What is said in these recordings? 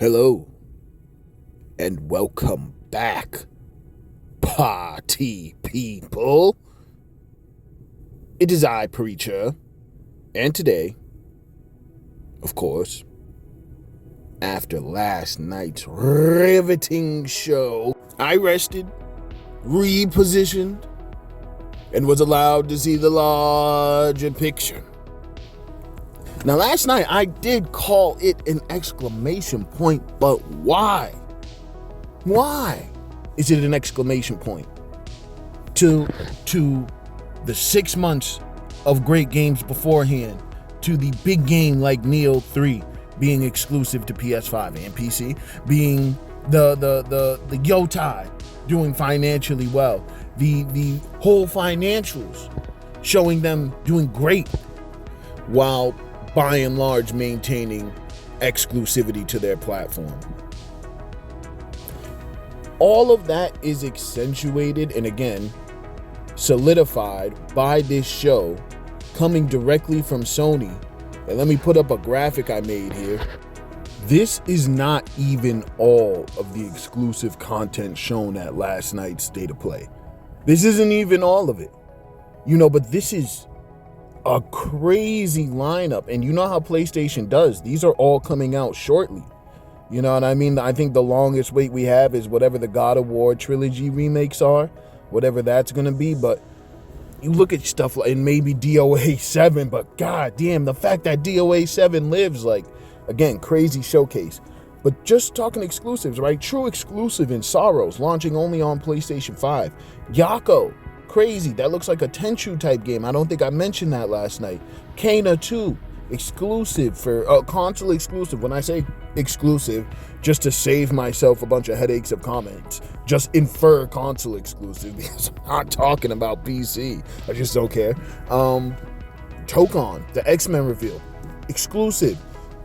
Hello, and welcome back, party people. It is I, Preacher, and today, of course, after last night's riveting show, I rested, repositioned, and was allowed to see the larger picture. Now, last night, I did call it an exclamation point, but why? Why is it an exclamation point? To the 6 months of great games beforehand, to the big game like Neo 3 being exclusive to PS5 and PC, being the Yotai doing financially well, the whole financials showing them doing great, while by and large maintaining exclusivity to their platform. All of that is accentuated and again solidified by this show coming directly from Sony. And let me put up a graphic I made here. This is not even all of the exclusive content shown at last night's State of Play. This isn't even all of it. But this is a crazy lineup, and you know how PlayStation does. These are all coming out shortly. You know what I mean? I think the longest wait we have is whatever the God of War trilogy remakes are, whatever that's gonna be. But you look at stuff like, and maybe DOA 7, but god damn, the fact that DOA 7 lives, like, again, crazy showcase. But just talking exclusives, right? True exclusive in Sorrows, launching only on PlayStation 5. Yako, crazy. That looks like a Tenchu type game. I don't think I mentioned that last night. Kena 2, exclusive for console exclusive. When I say exclusive, just to save myself a bunch of headaches of comments, just infer console exclusive because I'm not talking about PC. I just don't care. Tokon, the X-Men reveal, exclusive.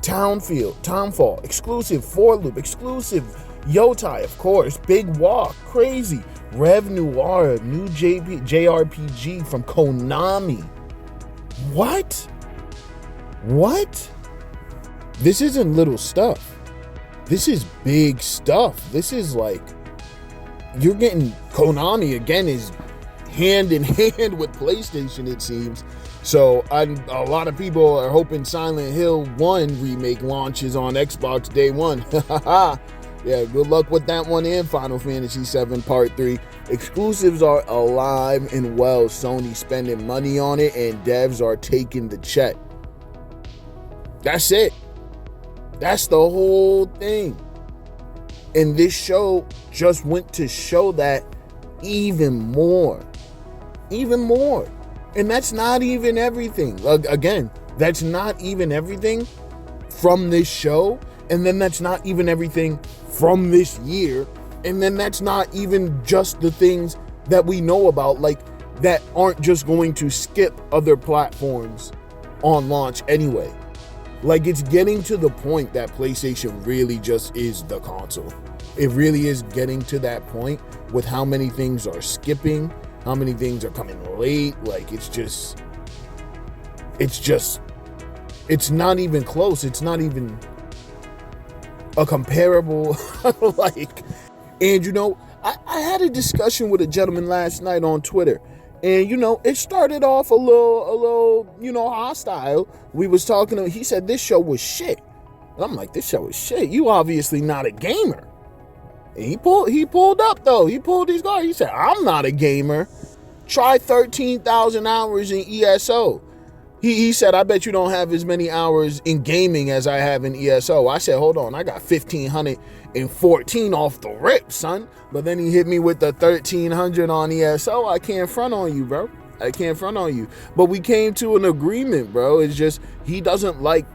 Townfall, exclusive. 4-Loop, exclusive. Yotai, of course. Big Walk, crazy. Rev Noir, new JRPG from Konami. What? This isn't little stuff. This is big stuff. This is like, you're getting, Konami again is hand in hand with PlayStation, it seems. So a lot of people are hoping Silent Hill 1 remake launches on Xbox day one. Yeah, good luck with that one and Final Fantasy VII Part 3. Exclusives are alive and well. Sony spending money on it and devs are taking the check. That's it. That's the whole thing. And this show just went to show that even more. And that's not even everything. Again, that's not even everything from this show. And then that's not even everything from this year. And then that's not even just the things that we know about, like, that aren't just going to skip other platforms on launch anyway. Like, it's getting to the point that PlayStation really just is the console. It really is getting to that point with how many things are skipping, how many things are coming late. Like, it's not even close. It's not even a comparable, like, and I had a discussion with a gentleman last night on Twitter, and it started off a little hostile. We was talking, he said this show was shit. And I'm like, this show is shit. You obviously not a gamer. And he pulled up though. He pulled his guard. He said, I'm not a gamer. Try 13,000 hours in ESO. He said, I bet you don't have as many hours in gaming as I have in ESO. I said, hold on, I got 1,514 off the rip, son. But then he hit me with the 1,300 on ESO. I can't front on you, bro. I can't front on you. But we came to an agreement, bro. It's just, he doesn't like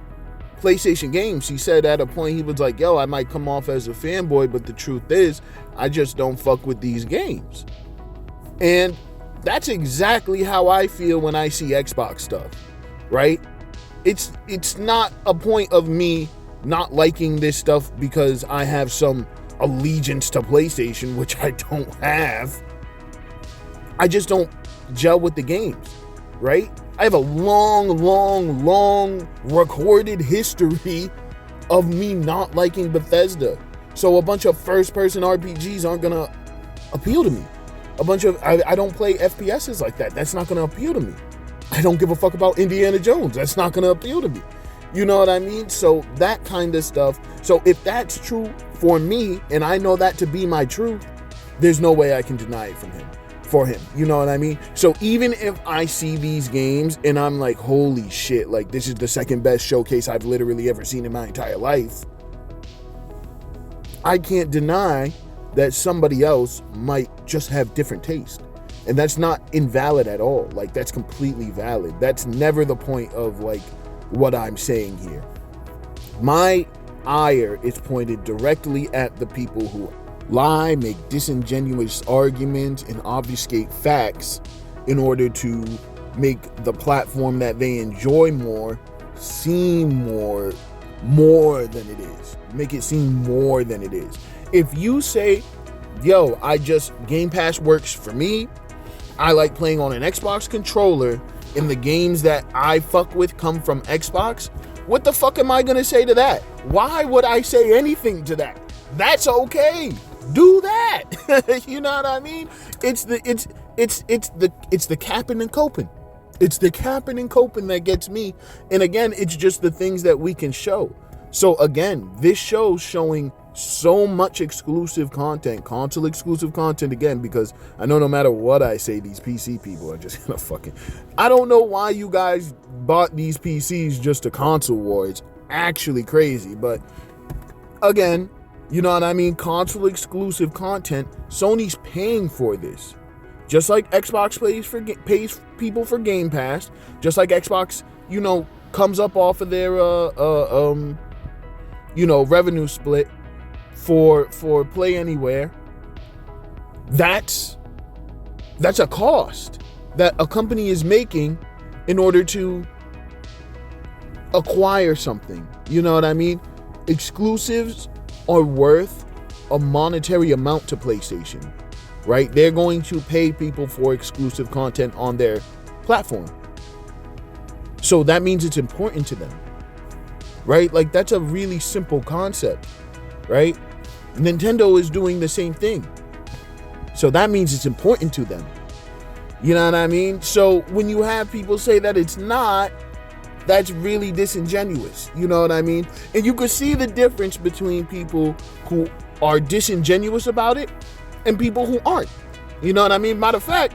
PlayStation games. He said at a point, he was like, yo, I might come off as a fanboy, but the truth is, I just don't fuck with these games. And that's exactly how I feel when I see Xbox stuff. Right? It's not a point of me not liking this stuff because I have some allegiance to PlayStation, which I don't have. I just don't gel with the games, right? I have a long recorded history of me not liking Bethesda. So a bunch of first-person RPGs aren't gonna appeal to me. I don't play FPSs like that. That's not gonna appeal to me. I don't give a fuck about Indiana Jones. That's not gonna appeal to me. You know what I mean? So that kind of stuff. So if that's true for me, and I know that to be my truth, there's no way I can deny it for him. You know what I mean? So even if I see these games and I'm like, holy shit, like this is the second best showcase I've literally ever seen in my entire life, I can't deny that somebody else might just have different taste. And that's not invalid at all. Like, that's completely valid. That's never the point of like what I'm saying here. My ire is pointed directly at the people who lie, make disingenuous arguments, and obfuscate facts in order to make the platform that they enjoy more seem more than it is. Make it seem more than it is. If you say, yo, Game Pass works for me, I like playing on an Xbox controller, and the games that I fuck with come from Xbox, what the fuck am I gonna say to that? Why would I say anything to that? That's okay. Do that. You know what I mean? It's the capping and coping. It's the capping and coping that gets me. And again, it's just the things that we can show. So again, this show's showing so much exclusive content, console exclusive content again, because I know no matter what I say, these PC people are just gonna fucking... I don't know why you guys bought these PCs just to console war. It's actually crazy, but again, you know what I mean? Console exclusive content, Sony's paying for this. Just like Xbox pays people for Game Pass, just like Xbox, comes up off of their revenue split for Play Anywhere. That's a cost that a company is making in order to acquire something. You know what I mean? Exclusives are worth a monetary amount to PlayStation, right? They're going to pay people for exclusive content on their platform. So that means it's important to them, right? Like, that's a really simple concept, right? Nintendo is doing the same thing. So that means it's important to them. You know what I mean? So when you have people say that it's not, that's really disingenuous. You know what I mean? And you can see the difference between people who are disingenuous about it and people who aren't. You know what I mean? Matter of fact,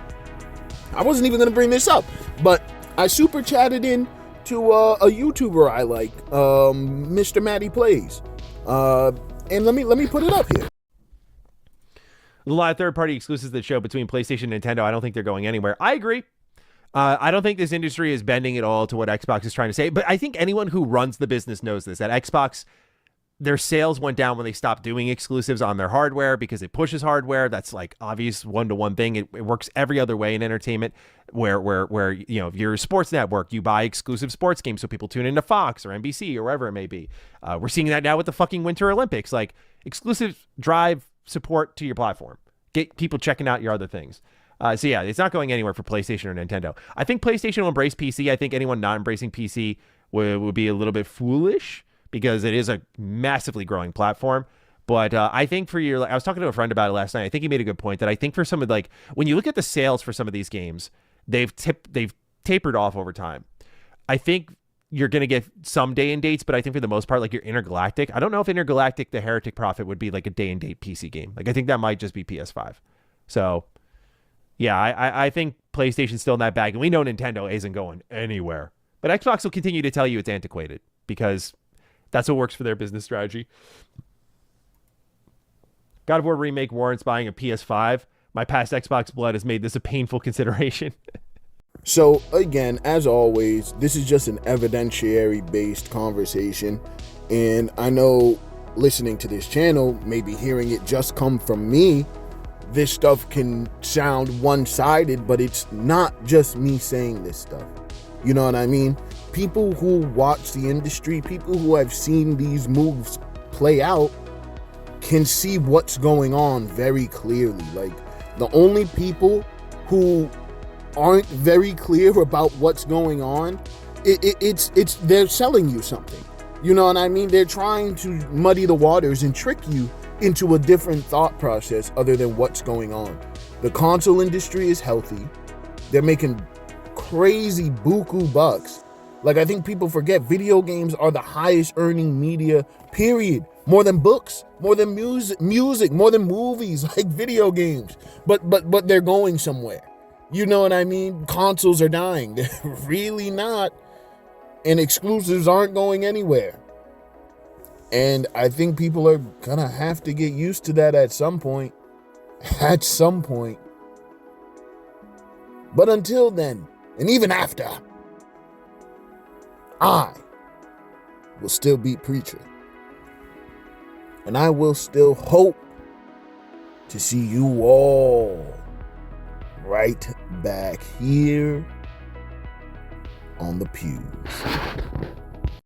I wasn't even going to bring this up, but I super chatted in to a YouTuber I like, MrMattyPlays. And let me put it up here. A lot of third-party exclusives that show between PlayStation and Nintendo. I don't think they're going anywhere. I agree. I don't think this industry is bending at all to what Xbox is trying to say, but I think anyone who runs the business knows this, that Xbox, their sales went down when they stopped doing exclusives on their hardware because it pushes hardware. That's like obvious one-to-one thing. It works every other way in entertainment where if you're a sports network, you buy exclusive sports games so people tune into Fox or NBC or wherever it may be. We're seeing that now with the fucking Winter Olympics. Like, exclusive drive support to your platform. Get people checking out your other things. So yeah, it's not going anywhere for PlayStation or Nintendo. I think PlayStation will embrace PC. I think anyone not embracing PC would be a little bit foolish because it is a massively growing platform. But I think I was talking to a friend about it last night. I think he made a good point that I think for some of when you look at the sales for some of these games, they've tapered off over time. I think you're going to get some day and dates, but I think for the most part, like your Intergalactic, I don't know if Intergalactic, the Heretic Prophet would be like a day and date PC game. Like, I think that might just be PS5. So yeah, I think PlayStation's still in that bag, and we know Nintendo isn't going anywhere. But Xbox will continue to tell you it's antiquated because that's what works for their business strategy. God of War Remake warrants buying a PS5. My past Xbox blood has made this a painful consideration. So again, as always, this is just an evidentiary-based conversation, and I know listening to this channel, maybe hearing it just come from me, this stuff can sound one-sided, but it's not just me saying this stuff. You know what I mean? People who watch the industry, people who have seen these moves play out, can see what's going on very clearly. Like, the only people who aren't very clear about what's going on, it's they're selling you something. You know what I mean? They're trying to muddy the waters and trick you into a different thought process other than what's going on. The console industry is healthy. They're making crazy buku bucks. Like, I think people forget video games are the highest earning media, period. More than books, more than music, more than movies, like video games. But they're going somewhere. You know what I mean? Consoles are dying. They're really not. And exclusives aren't going anywhere. And I think people are gonna have to get used to that at some point. At some point. But until then, and even after, I will still be preacher. And I will still hope to see you all right back here on the pews.